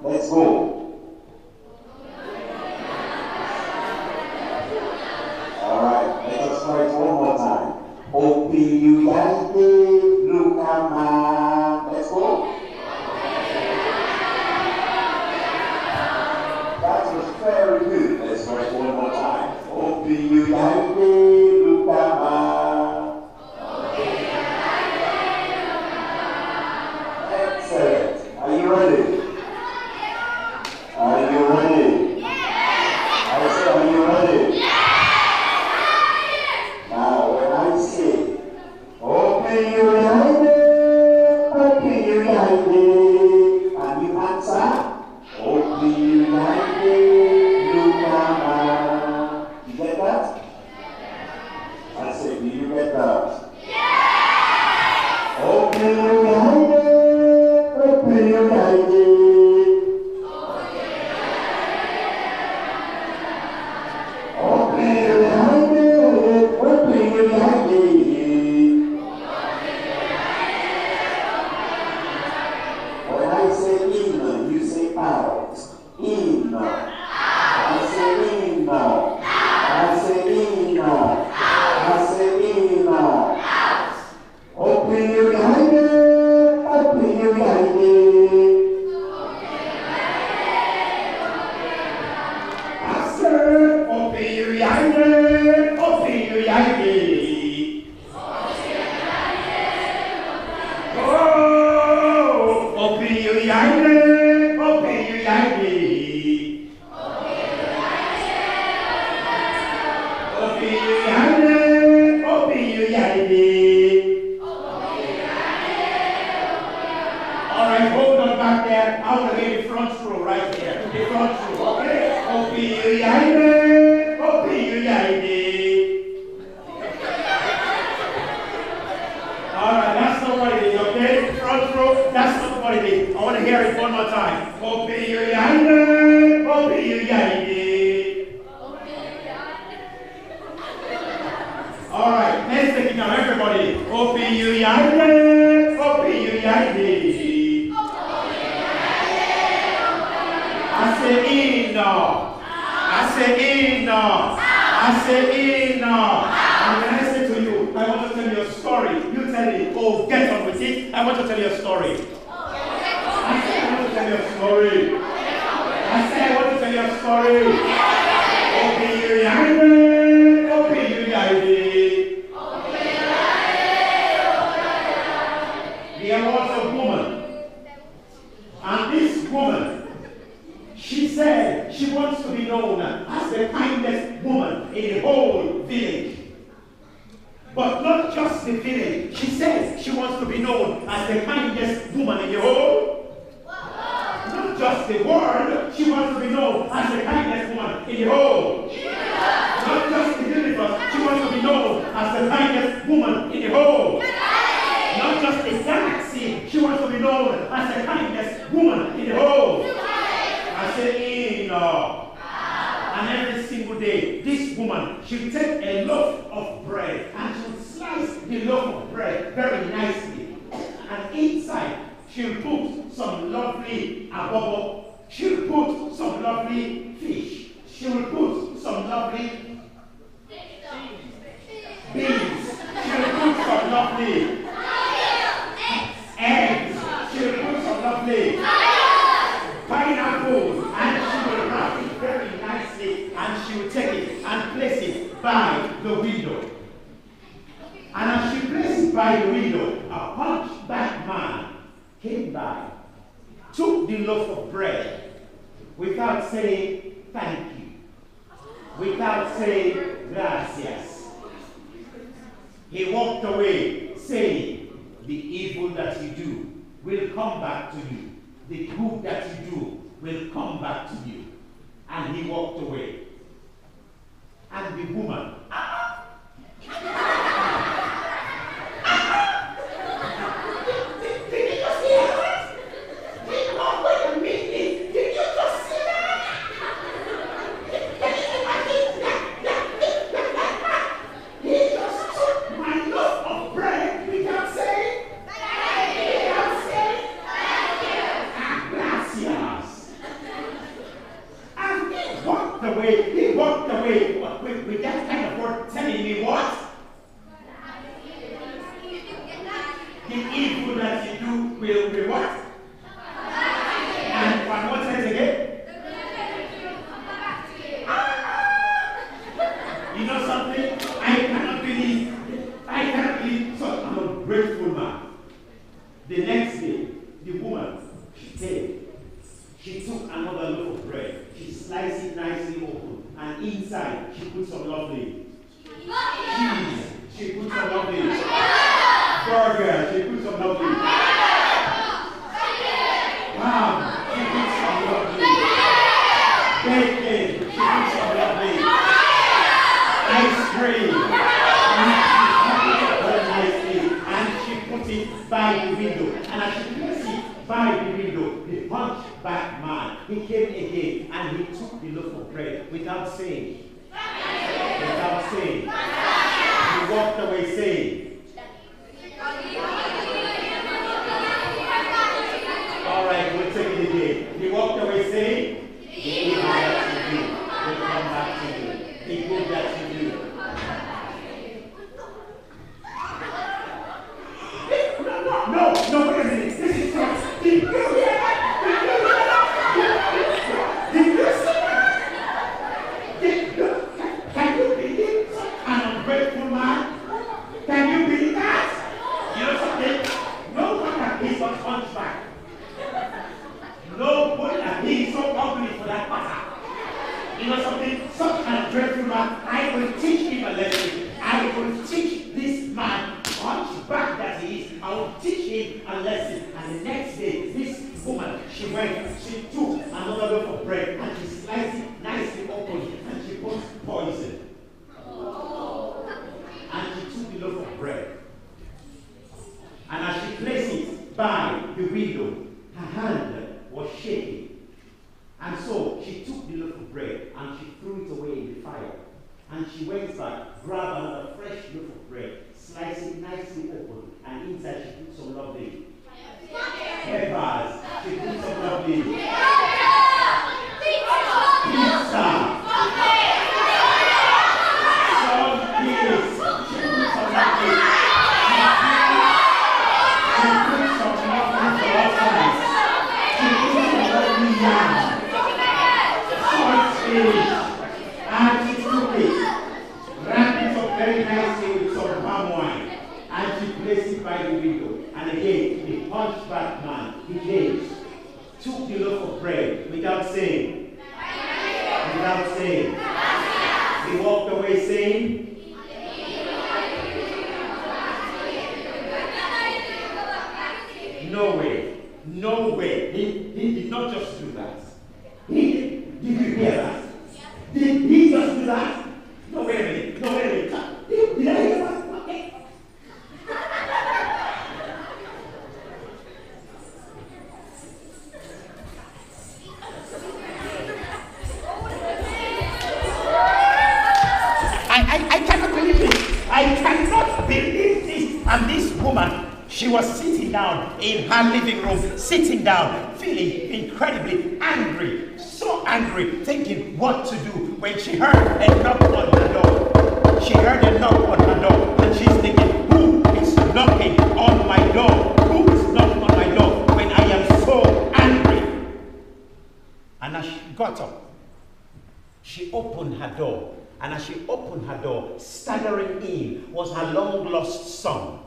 Let's go. All right, let us try it one more time. Let's go. That was very good. Let's try it one more time. Excellent. Are you ready? Are you ready? I said, are you ready? Now, when I say, open your eyes, and you answer, open your eyes, look at. You get that? I said, do you get that? Open your eyes, open your eyes. When I say in, you say out. In. I say in. I say in. I say in. Open your eyes. Open your eyes. I said, open your eyes. Open your eyes. Alright, hold on back there. I'll be in the front row right here. The front row, okay? Open your eyes. Open your eyes. Alright, that's not what it is, okay? Front row, that's not what it is. I want to hear it one more time. Open your eyes. Open your eyes. Alright, let's take it now, everybody. Open your eyes. Open your eyes. I say in now. I say in now. I say in now. And when I say to you, I want to tell you a story. You tell me, oh, get on with it. I want to tell you a story. I say I want to tell you a story. I say I want to tell you a story. Open your eyes. Open your eyes. There was a woman. And this woman, she said she wants to be known as the kindest woman in the whole village. But not just the village. She says she wants to be known as the kindest woman in the whole. Not just the world. She wants to be known as the kindest woman in the whole. Not just the universe. She wants to be known as the kindest woman in the whole. Not just the galaxy. She wants to be known as the kindest woman in the whole. I say, and every single day, this woman, she'll take a loaf of bread and she'll slice the loaf of bread very nicely. And inside, she'll put some lovely abobo. She'll put some lovely fish. She'll put some lovely beans. She'll put some lovely eggs. She'll put some lovely pineapple, and she will wrap it very nicely, and she will take it and place it by the window. And as she placed it by the window, a hunchback man came by, took the loaf of bread without saying thank you, without saying gracias. He walked away saying, the evil that you do will come back to you. The good that you do will come back to you. And he walked away. And the woman, did you just hear that? Wait a minute. Did you just see that? He just took my loaf of bread without saying, without evil that you do will be what? And one more time again. You know something? I cannot believe. So I'm a grateful man. The next day, the woman, she came. She took another loaf of bread. She sliced it nicely open. And inside, she put some lovely cheese. She put some lovely burger. She put some lovely ham. She put some lovely bacon. She put some lovely ice cream. And she put it by the window. And as she placed it by the window, the hunchback man, he came again and he took the loaf of bread without saying. Without saying. He walked away saying. All right, we'll take it again. He walked away saying, the evil that you do will come back to you. The good that you do. No, wait a minute. This is not. Did you see that? Can you believe an ungrateful man? Can you believe that? You know something? No wonder he's not hunchback. No wonder he's so ugly for that matter. You know something? Such an ungrateful man. I will teach him a lesson. I will teach this man, hunchback that he is, I will teach him a lesson. And the next day, this woman, she took another loaf of bread and she sliced it nicely open and she put poison. And she took the loaf of bread. And as she placed it by the window, her hand was shaking. And so she took the loaf of bread and she threw it away in the fire. And she went back, grabbed another fresh loaf of bread, sliced it nicely open, and inside she put some lovely peppers. She put some lovely pizza. Some peas. She put some lovely. She put some lovely sausage. She put some lovely yam. Salt fish. And she took it, wrapped it up very nicely with some palm wine, and she placed it by the window. And again, the hunchback man, he came, took the loaf of bread without saying. He walked away saying, no way. He did not just do that. Did you hear that? Did he just do that? No, wait a minute. Did I hear that? Okay. I cannot believe this. I cannot believe this. And this woman, she was sitting down in her living room, sitting down, feeling incredibly angry. So angry, thinking what to do when she heard a knock on her door. She heard a knock on her door and she's thinking, who is knocking on my door? Who is knocking on my door when I am so angry? And as she got up, she opened her door. And as she opened her door, staggering in was her long-lost son.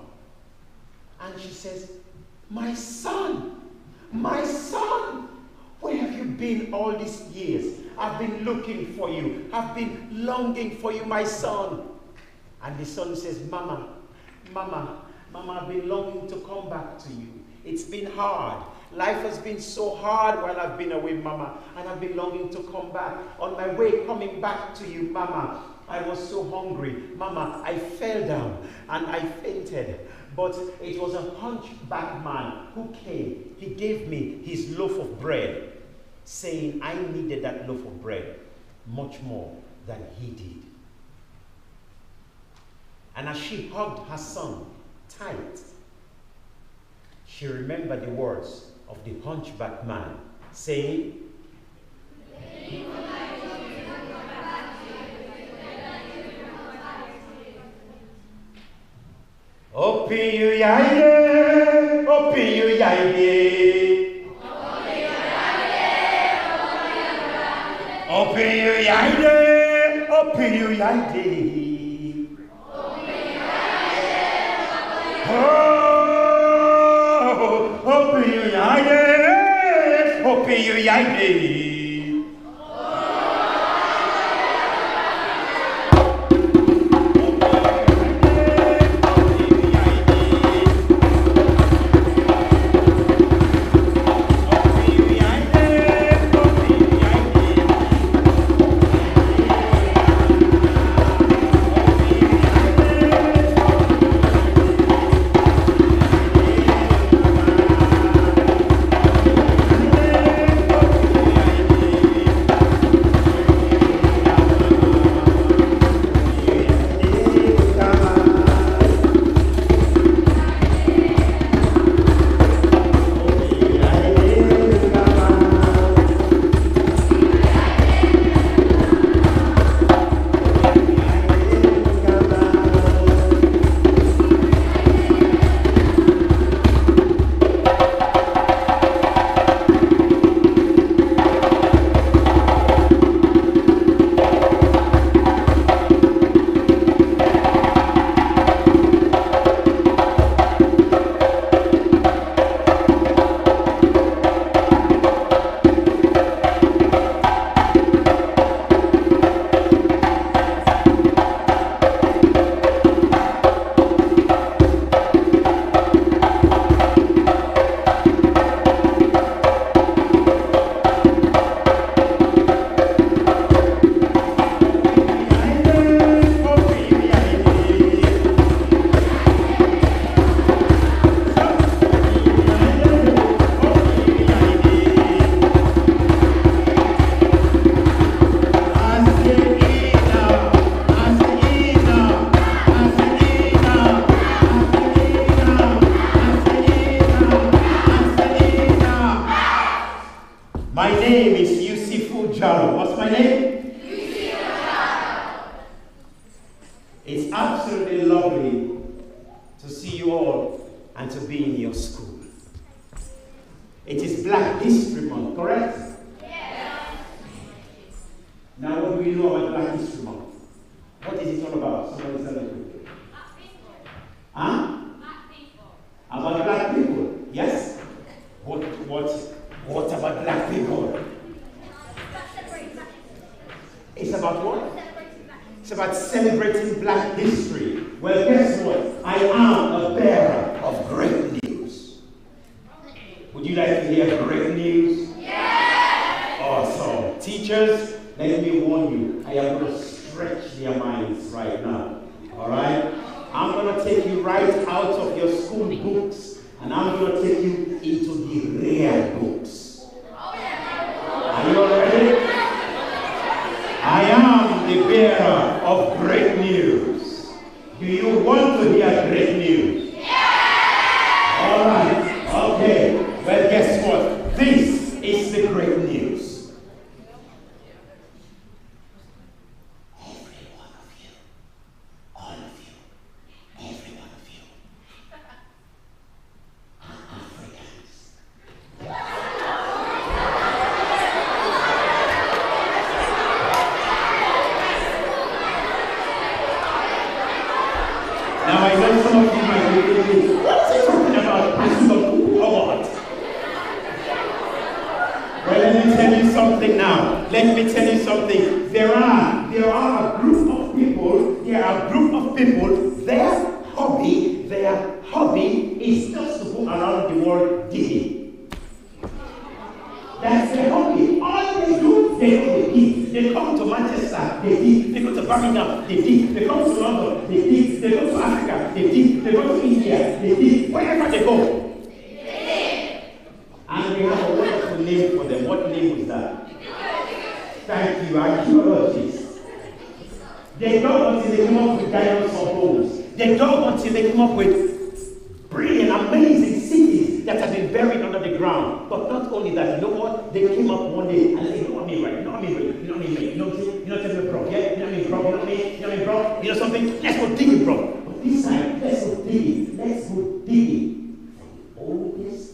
And she says, my son, where have you been all these years? I've been looking for you. I've been longing for you, my son. And the son says, Mama, I've been longing to come back to you. It's been hard. Life has been so hard while I've been away, Mama. And I've been longing to come back. On my way coming back to you, Mama, I was so hungry. Mama, I fell down and I fainted. But it was a hunchback man who came. He gave me his loaf of bread, saying I needed that loaf of bread much more than he did. And as she hugged her son tight, she remembered the words of the hunchback man, saying, Open your eyes. Oldest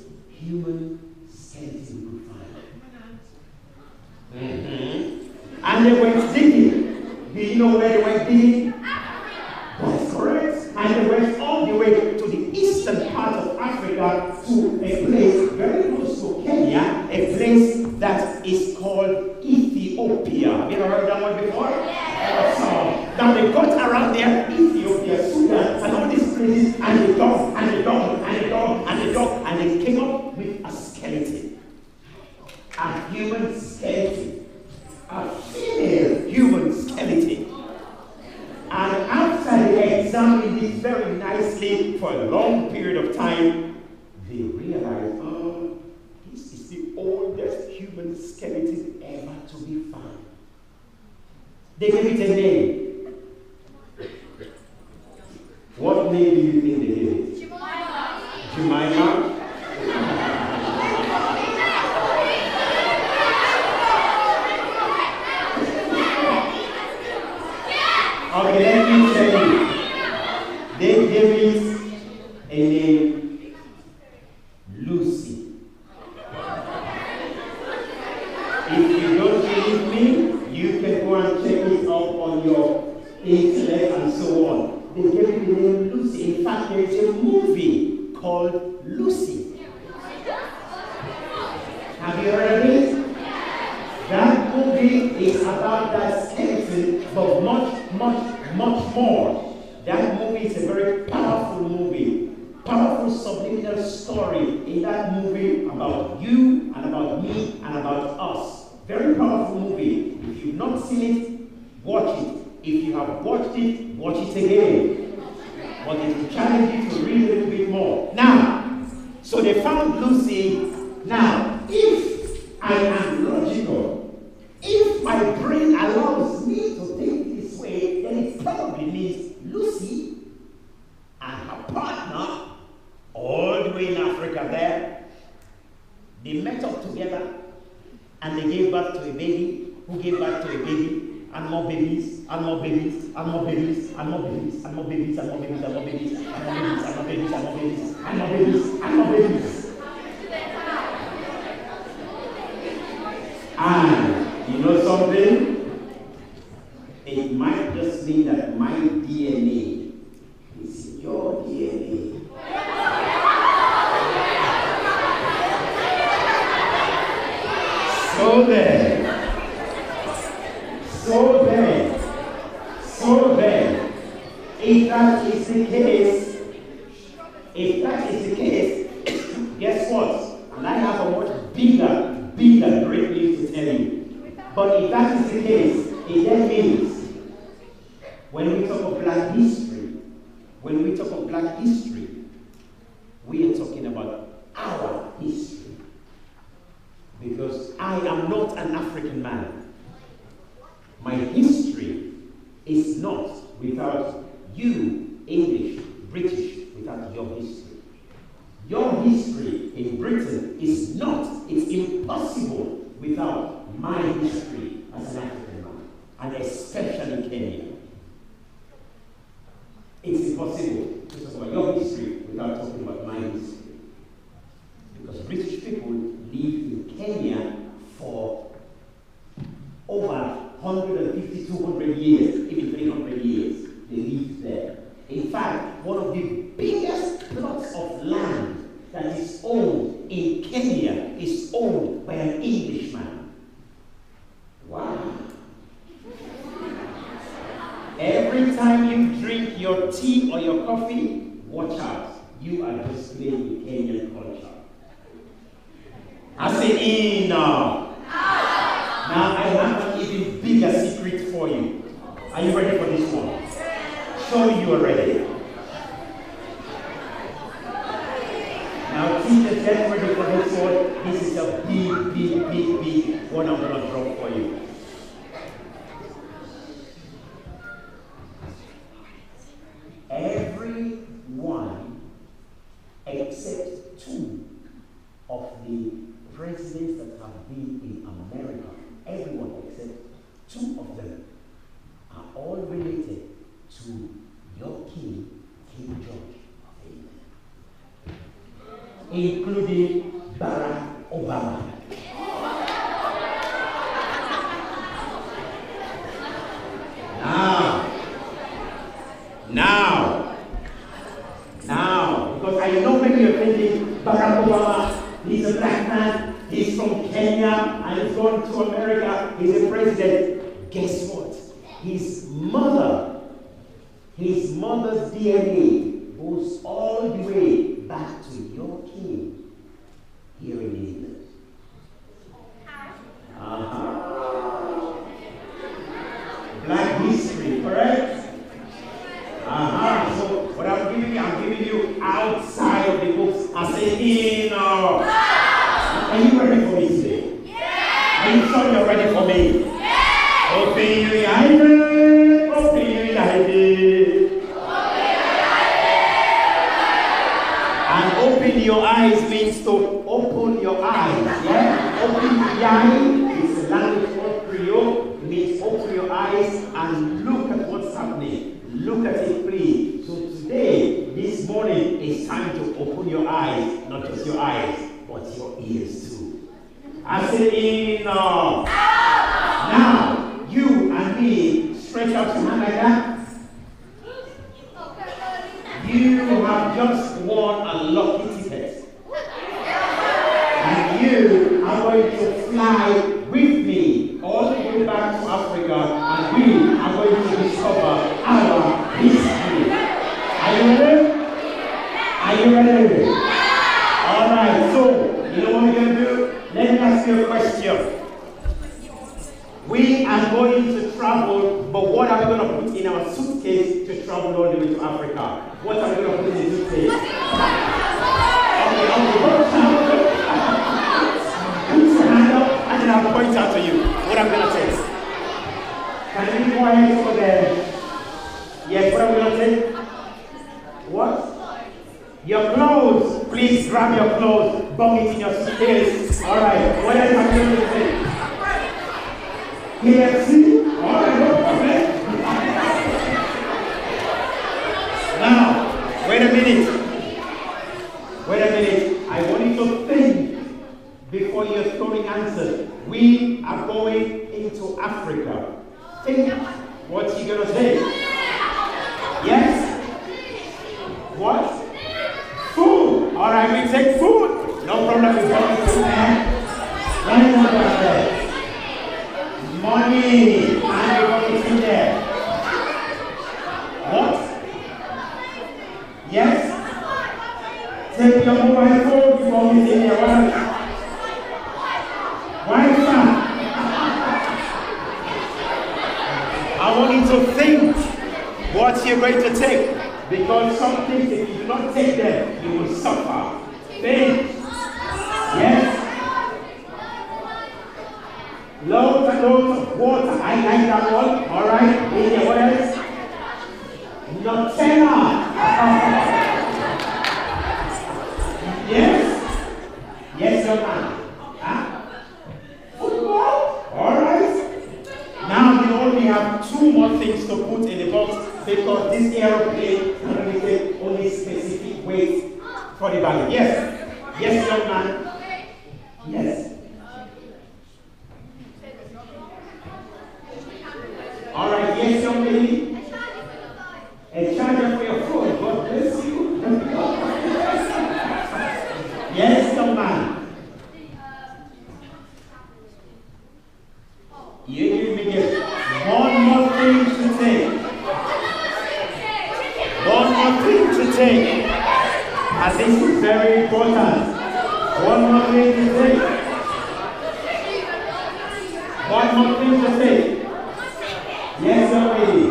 and they went digging. Do you know where they went digging? That's correct. And they went all the way to the eastern part of Africa to a place very close to Kenya, a place that is called Ethiopia. Have you ever heard that one before? Yes. So, now they got around there, Ethiopia, Sudan, and all these places, and they dug, and they dug, and they dug, and they dug, and they came up with a skeleton. A human skeleton. A female human skeleton. And after they examined it very nicely for a long period of time, they realized, oh, this is the oldest human skeleton ever to be found. They gave it a name. What name do you think they gave it? Jemima. Jemima? Okay, let me tell you. They gave it a name, Lucy. If you don't believe me, you can go and check it up on your internet and so on. They gave it the name Lucy. In fact, there is a movie called Lucy. Have you heard of it? That movie is about that skeleton, but much more. That movie is a very powerful movie, powerful subliminal story in that movie about you and about me and about us. Very powerful movie. If you've not seen it, watch it. If you have watched it, watch it again. But it will challenge you to read a little bit more. Now, so they found Lucy. Now, if I am logical, if my brain allows me to think this way, then it probably means Lucy and her partner, all the way in Africa there, they met up together and they gave birth to a baby, who gave birth to a baby, and more babies, and more babies, and more babies, and more babies, and more babies, and more babies, and more babies, and more babies, and more babies, and more babies, and more babies, and more babies. And you know something? It might just mean that my DNA is your DNA. So then, if that is the case, guess what? And I have a much bigger great news to tell you. But if that is the case, it then means when we talk of black history, we are talking about our history. Because I am not an African man. My history is not without you, English, British, without your history. Your history in Britain is not, it's impossible without my history as an African man, and especially Kenya. It's impossible to talk about your history without talking about my history. Because British people lived in Kenya for over 150, 200 years, even 300 years. They lived there. In fact, one of the biggest plots of land that is owned in Kenya is owned by an Englishman. Wow. Every time you drink your tea or your coffee, watch out. You are displaying Kenyan culture. I say, now I have an even bigger secret for you. Are you ready for this one? Show you are ready. Now, teachers, get ready for this one. This is a big one I'm going to drop for you. Everyone except two of the presidents that have been in America, everyone except two of them, are all related to your King George of England, including Barack Obama. President Barack Obama. He's a black man. He's from Kenya and he's gone to America. He's a president. Guess what? His mother's DNA goes all the way back to your king here in England. Black history, correct? So what I'm giving you outside of the books. I say in. Are you ready for me today? Yeah. Are you sure you're ready for me? Yeah. Open your eyes. Open your eyes. And open your eyes means to open your eyes. Yeah? Open the eye is a language called Creole. It means open your eyes and look at what's happening. Look at it, please. So today, this morning, it's time to open your eyes. Not just your eyes, but your ears too. I said in. Now, you and me, stretch out your hand like that. You have just won a lucky ticket. And you are going to fly with me all the way back to Africa, and we are going to discover our history. Are you ready? Are you ready? Alright, so, you know what we're going to do? Let me ask you a question. We are going to travel, but what are we going to put in our suitcase to travel all the way to Africa? What are we going to put in the suitcase? Okay. Put your hand up and then I'll point out to you what I'm going to take. Can you go ahead over there? Yes, what am I going to take? What? Your clothes. Please grab your clothes, bung it in your suitcase. Alright, what else am I going to take? KFC? Alright, no problem. Now, wait a minute. I want you to think before you're throwing answers. We are going into Africa. Think what you're going to say. Yes? What? Food. Alright, we take food. No problem with going food there. Right now, there. Money. And we're going to there. What? Yes? Take your mobile phone before we take your wallet. Wi-Fi. I want you to think what you're going to take. Because some things, if you do not take them, you will suffer. Think. Yes? Loads and loads of water. I like that one. Alright. In your words. Nutella. Yes? Yes, your man. Huh? Football? Alright. Now you only have 2 more things to put in the box because this aeroplane can only take only specific weight for the bag. Yes? Yes, young man. Yes. Alright, yes, young lady. A charger for your phone. God bless you. Yes, young man. You give me this. One more thing to take. One more thing to take. And this is very important. One more thing to take. One more thing to take. Yes, young lady.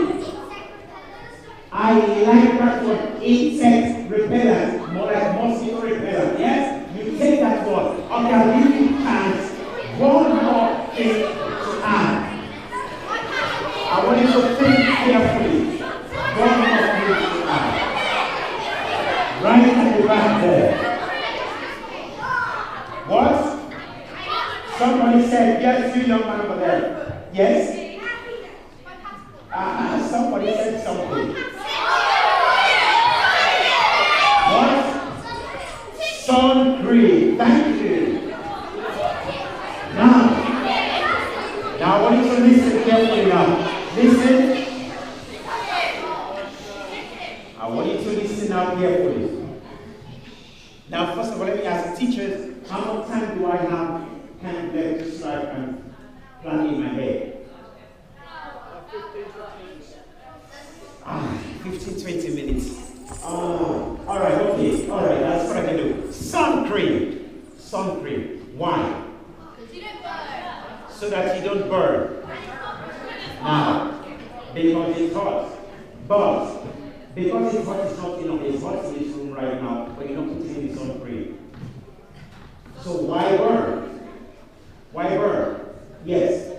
I like that one. Insect repellent. More like mosquito repellent. Yes? You take that one. Okay, I'll give you a chance. One more thing to add. I want you to think carefully. One more thing to add. Right at the back there. What? Somebody said, yes, you young man over there. Yes? Somebody said something. What? Sun cream. Thank you. Now I want you to listen carefully now. Listen. I want you to listen now carefully. Now Now, first of all, let me ask teachers, how much time do I have kind of left just so I can plan in my head? 15, 20 minutes. All right, okay. All right, that's what I can do. Sun cream. Sun cream. Why? So that you don't burn. Now, because it's hot. But, because it's hot, it's not enough. It's hot in this room right now, but you're not putting in sun cream. So why burn? Why burn? Yes.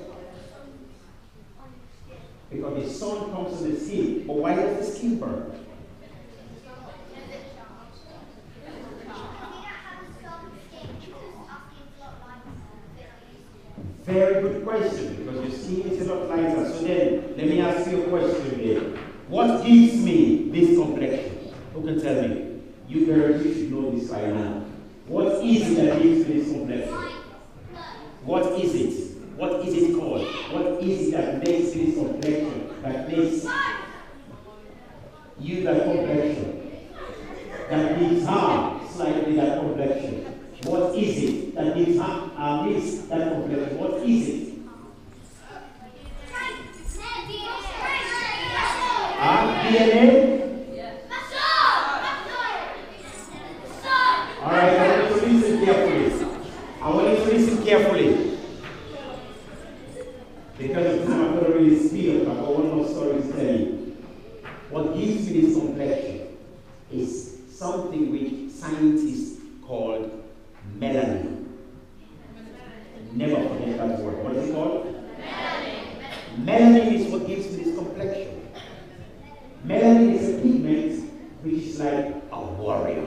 Because the sun comes on the skin. But why does the skin burn? Very good question, because your skin is a lot lighter. So then, let me ask you a question here. What gives me this complexion? Who can tell me? You girls, you should know this right now. What is it that gives me this complexion? What is it? What is it called? What is it that makes this complexion? That makes you that complexion? That gives her slightly that complexion. What is it that gives her this that complexion? What is it? DNA? Alright, I want you to listen carefully. I want you to listen carefully. Because of time, I'm going to really speed up. I've got one more story to tell you. What gives me this complexion is something which scientists called melanin. Never forget that word. What is it called? Melanin. Melanin is what gives me this complexion. Melanin is a pigment which is like a warrior.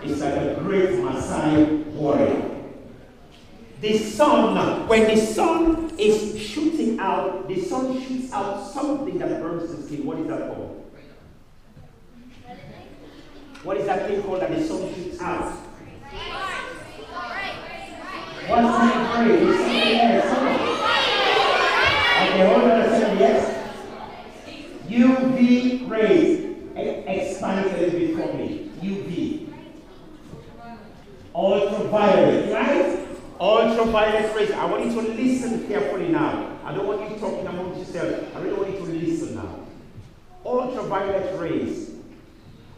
It's like a great Masai warrior. The sun, when the sun is shooting out, the sun shoots out something that burns the skin. What is that called? What is that thing called that the sun shoots out? What's that phrase? It's something else. Okay, hold on a second, yes. UV rays. Expand it a little bit for me. UV. Ultraviolet, right? Ultraviolet rays. I want you to listen carefully now. I don't want you talking among yourself. I really want you to listen now. Ultraviolet rays.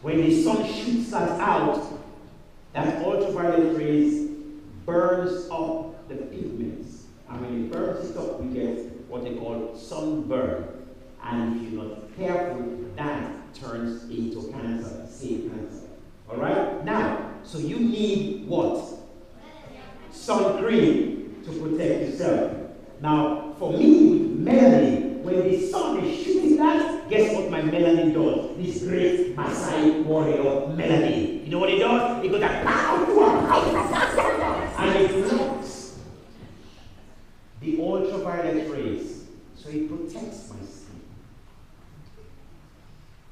When the sun shoots that out, that ultraviolet rays burns up the pigments. And when it burns it up, we get what they call sunburn. And if you're not careful, that turns into cancer, say cancer. Alright? Now, so you need what? Sun cream to protect yourself. Now, for me with melanin, when the sun is shooting that, guess what my melanin does? This great Masai warrior melanin. You know what it does? It goes like and it blocks the ultraviolet rays. So it protects my skin.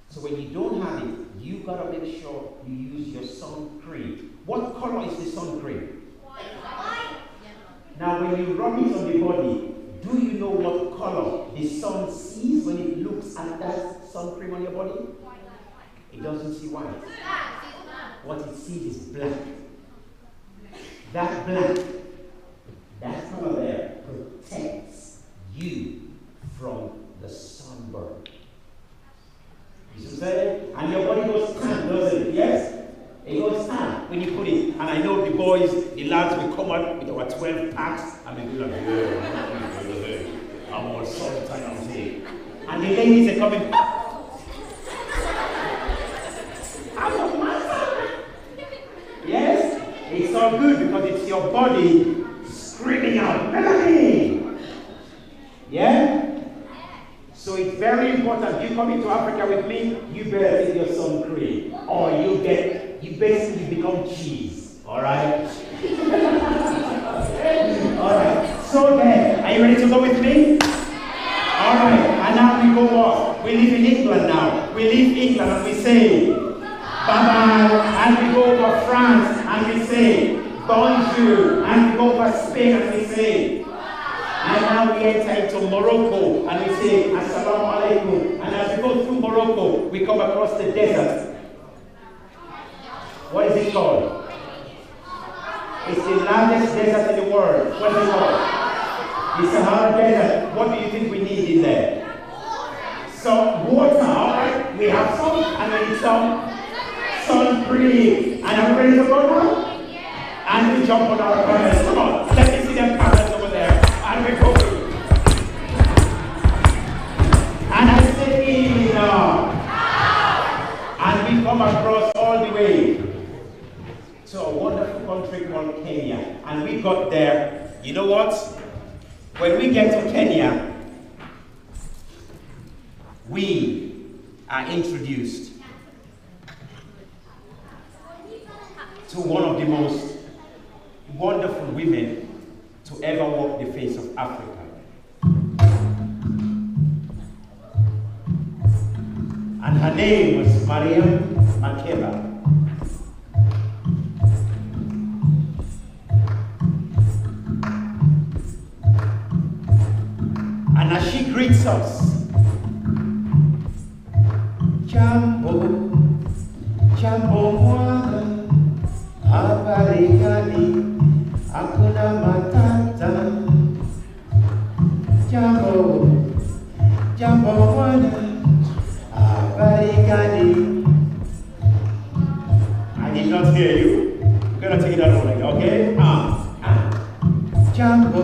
So when you don't have it, you gotta make sure you use your sun cream. What color is the sun cream? White. Now when you rub it on the body, do you know what color the sun sees when it looks at that sun cream on your body? It doesn't see white. What it sees is black. That black, that color there protects you from the sunburn. You see what I'm saying? And your body goes tan, doesn't it? Yes? It goes tan when you put it. And I know the boys, the lads will come out with our 12 packs and they do like, I'm all sorry, I'm saying. And the ladies are coming, I'm my son. Yes? It's all good because it's your body screaming out, melanin. Yeah? So it's very important. You come into Africa with me, you better take your sun cream. Or you basically become cheese. Alright? Alright. So then, are you ready to go with me? Alright. And now we go off. We live in England now. We leave England and we say bye-bye. And we go over France and we say bonjour. And we go over Spain and we say and now we enter into Morocco and we say Assalamu alaikum. And as we go through Morocco, we come across the desert. What is it called? It's the largest desert in the world. What is it called? The Sahara Desert. What do you think we need in there? Some water, alright? We have some, and we need some sun cream. And are we ready to go now? And we jump on our cameras. Come on, let me see them cameras over there. And we're going. And I say now. And we come across all the way to a wonderful country called Kenya. And we got there. You know what? When we get to Kenya, we are introduced to one of the most wonderful women to ever walk the face of Africa. And her name was Mariam Makeba. And as she greets us, Jambo, Jambo mwana, habari gani, hakuna matata. Jambo, Jambo mwana, habari gani. I did not hear you. I'm gonna take it out over again, okay? Jambo,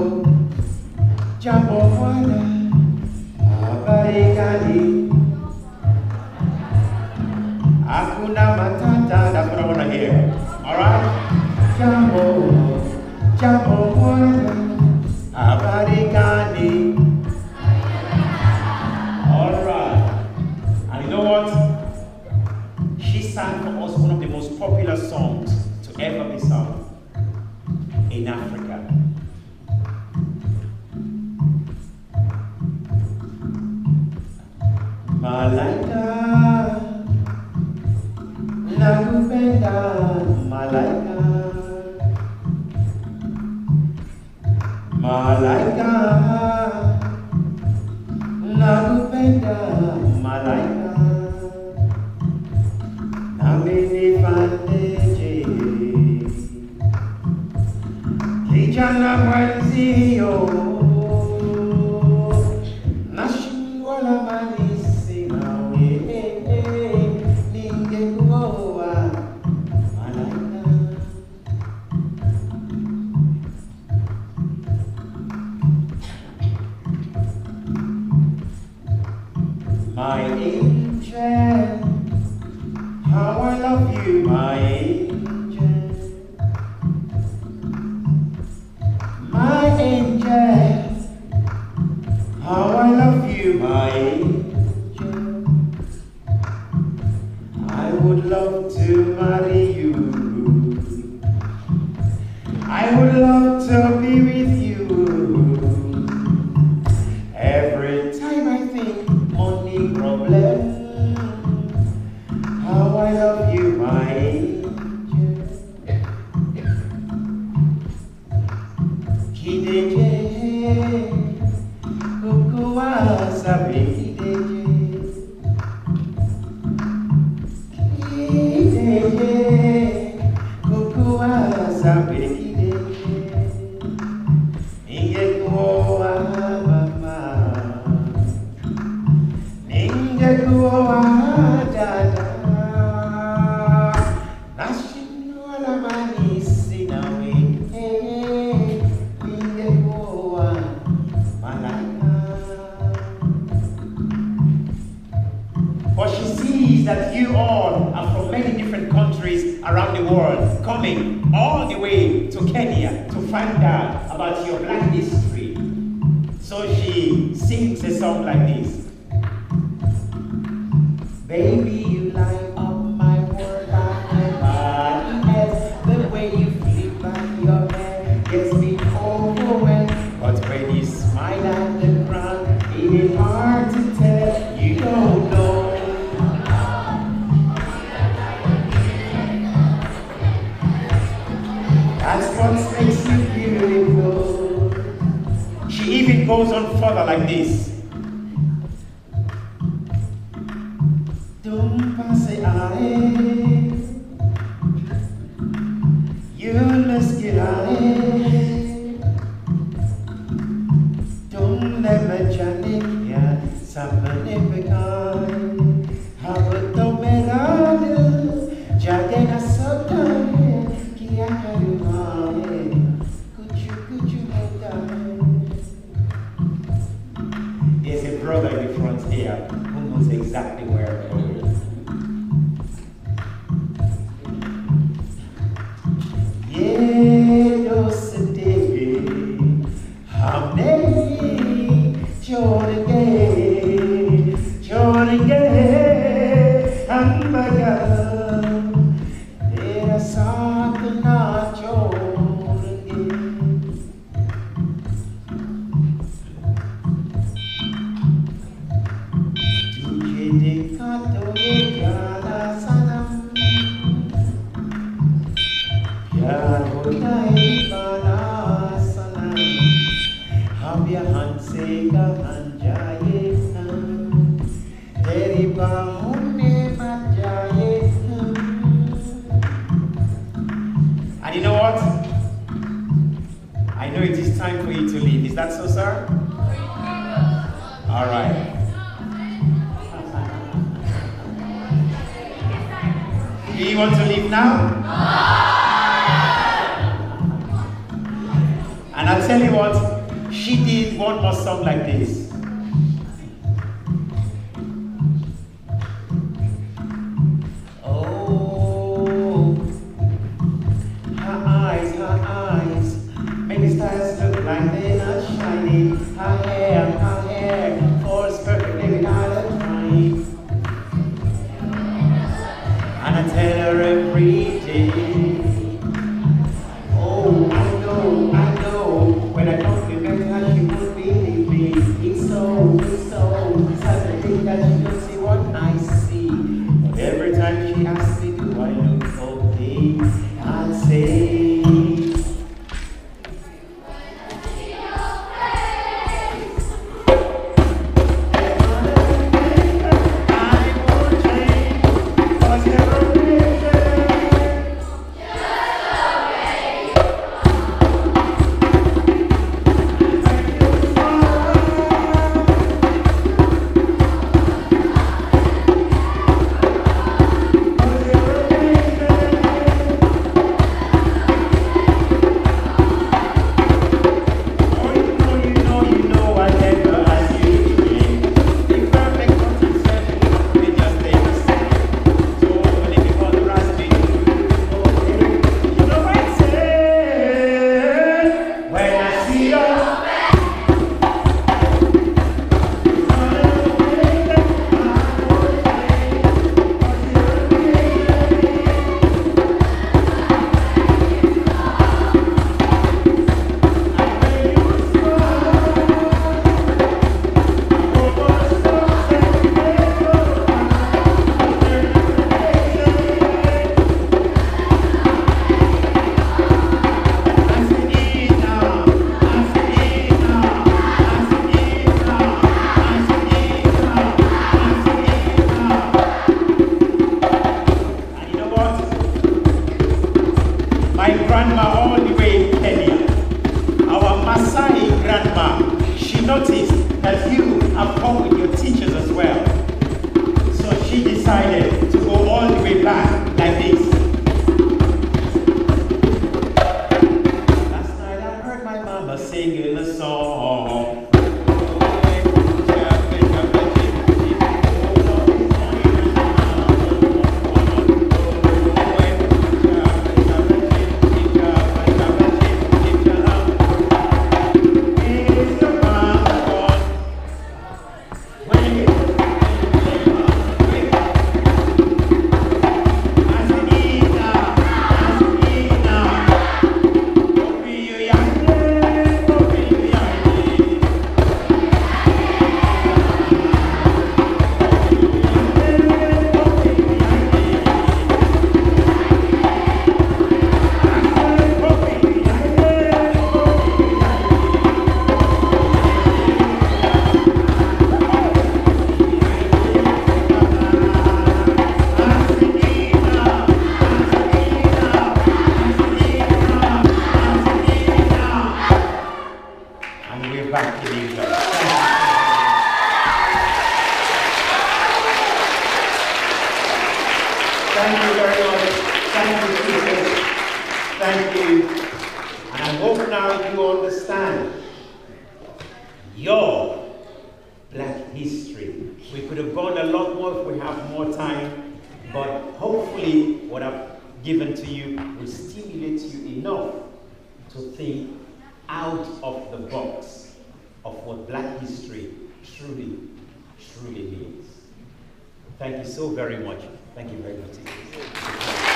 Jambo mwana, habari gani. Hakuna matata, that's what I want to hear. Alright? Jambo, Jambo mwana, habari gani. Alright. And you know what? She sang for us one of the most popular songs to ever be sung in Africa. Malaika, nakupenda malaika, malaika, nakupenda malaika, nami nifanyeje, kijana mwenzio, nashindwa la malisi nawe, ningekuoa malaika. My angel, how I love you, my angel. My angel, how I love you, my angel. I would love to marry you. I would love to be with you. Every time I think money problem, how I love you, my angel. Kideje, kukuwa sabi kideje. Kideje, kukuwa sabi kideje. Ingekuoa mama, ningekuoa dada. Nashindwa la malisi nawe, ningekuoa malaika. For she sees that you all are from many different countries around the world, coming all the way to Kenya to find out about your black history. So she sings a song like this. Baby, you light up my world like my body has. The way you flip back your hair gets me overwhelmed. But when you smile at the ground, it is hard to tell. You don't know. That's what makes you beautiful. She even goes on further like this. Don't pass it There's a brother in the front here who knows exactly where I'm going. And you know what? I know it is time for you to leave. Is that so, sir? All right. Do you want to leave now? And I'll tell you what, she did one more song like this. Oh, her eyes, make the stars look like they're not shining. Her hair falls perfectly without a trying. And I tell her every day, oh, I know, when I don't remember her, she won't believe me. It's so, sad to think that she don't see what I see. But every time she asks me, do I look okay? I'll say, grandma all the way in Kenya, our Masai grandma, she noticed that you have come with your teachers as well. So she decided to go all the way back like this. Last night I heard my mama singing a song. Thank you. And I hope now you understand your Black history. We could have gone a lot more if we have more time, but hopefully what I've given to you will stimulate you enough to think out of the box of what Black history truly, truly means. Thank you so very much. Thank you very much.